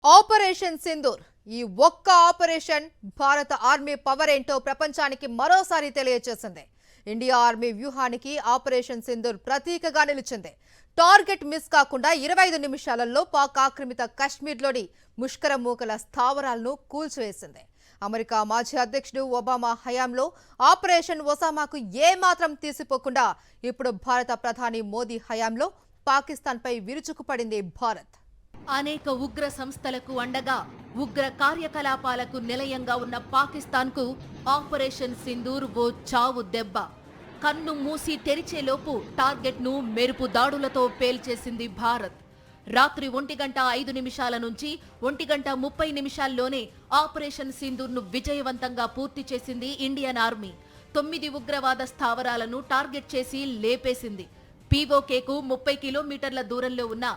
Operation Sindoor ఈ ఒక్క operation భారత ఆర్మీ పవర్ ఏంటో ప్రపంచానికి మరోసారి తెలియజేసింది. ఇండియా ఆర్మీ వ్యూహానికి ఆపరేషన్ సింధూర్ ప్రతీకగా నిలిచింది. టార్గెట్ మిస్ కాకుండా 25 నిమిషాలలో పాక్ ఆక్రమిత కశ్మీర్లోని ముష్కర మూకల స్థావరాలను కూల్చివేసింది. అమెరికా మాజీ అధ్యక్షుడు ఒబామా హయాంలో ఆపరేషన్ ఒసామాకు ఏమాత్రం తీసిపోకుండా ఇప్పుడు భారత ప్రధాని మోదీ హయాంలో పాకిస్తాన్పై విరుచుకుపడింది భారత్. అనేక ఉగ్ర సంస్థలకు అండగా ఉగ్ర కార్యకలాపాలకు నిలయంగా ఉన్న పాకిస్తాన్కు ఆపరేషన్ సింధూర్ ఓ చావు దెబ్బ. కన్ను మూసి తెరిచేలోపు టార్గెట్ను మెరుపు దాడులతో పేల్చేసింది భారత్. రాత్రి 1:05 నుంచి 1:30 ఆపరేషన్ సింధూర్ను విజయవంతంగా పూర్తి చేసింది ఇండియన్ ఆర్మీ. 9 ఉగ్రవాద స్థావరాలను టార్గెట్ చేసి లేపేసింది. పీఓకేకు 30 కిలోమీటర్ల దూరంలో ఉన్న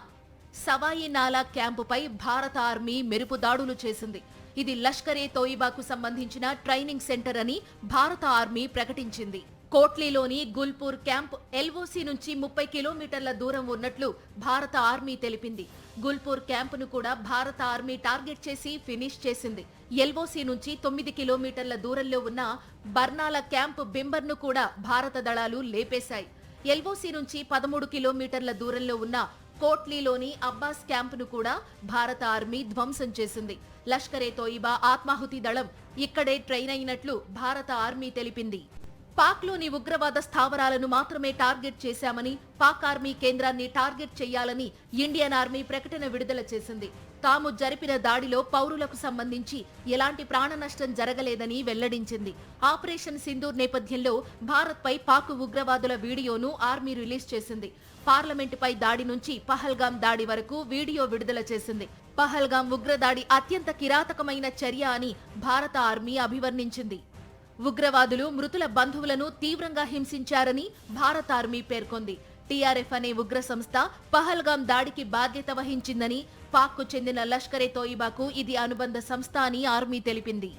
సవాయి నాలా క్యాంపుపై భారత ఆర్మీ మెరుపు దాడులు చేసింది. ఇది లష్కరే తోయిబాకు సంబంధించిన ట్రైనింగ్ సెంటర్ అని భారత ఆర్మీ ప్రకటించింది. కోట్లీలోని గుల్పూర్ క్యాంప్ ఎల్ఓసి నుంచి 30 కిలోమీటర్ల దూరం ఉన్నట్లు భారత ఆర్మీ తెలిపింది. గుల్పూర్ క్యాంపును కూడా భారత ఆర్మీ టార్గెట్ చేసి ఫినిష్ చేసింది. ఎల్ఓసి నుంచి 9 కిలోమీటర్ల దూరంలో ఉన్న బర్నాల క్యాంప్ బింబర్ను కూడా భారత దళాలు లేపేశాయి. ఎల్ఓసి నుంచి 13 కిలోమీటర్ల దూరంలో ఉన్న కోట్లీలోని అబ్బాస్ క్యాంపును కూడా భారత ఆర్మీ ధ్వంసం చేసింది. లష్కరే తోయిబా ఆత్మాహుతి దళం ఇక్కడే ట్రైన్ అయినట్లు భారత ఆర్మీ తెలిపింది. పాక్లోని ఉగ్రవాద స్థావరాలను మాత్రమే టార్గెట్ చేశామని, పాక్ ఆర్మీ కేంద్రాన్ని టార్గెట్ చేయాలని ఇండియన్ ఆర్మీ ప్రకటన విడుదల చేసింది. తాము జరిపిన దాడిలో పౌరులకు సంబంధించి ఎలాంటి ప్రాణ నష్టం జరగలేదని వెల్లడించింది. ఆపరేషన్ సింధూర్ నేపథ్యంలో భారత్పై పాక్ ఉగ్రవాదుల వీడియోను ఆర్మీ రిలీజ్ చేసింది. పార్లమెంటుపై దాడి నుంచి పహల్గాం దాడి వరకు వీడియో విడుదల చేసింది. పహల్గాం ఉగ్రదాడి అత్యంత కిరాతకమైన చర్య అని భారత ఆర్మీ అభివర్ణించింది. ఉగ్రవాదులు మృతుల బంధువులను తీవ్రంగా హింసించారని భారత ఆర్మీ పేర్కొంది. టీఆర్ఎఫ్ అనే ఉగ్ర సంస్థ పహల్గాం దాడికి బాధ్యత వహించిందని, పాక్కు చెందిన లష్కరే తోయిబాకు ఇది అనుబంధ సంస్థ అని ఆర్మీ తెలిపింది.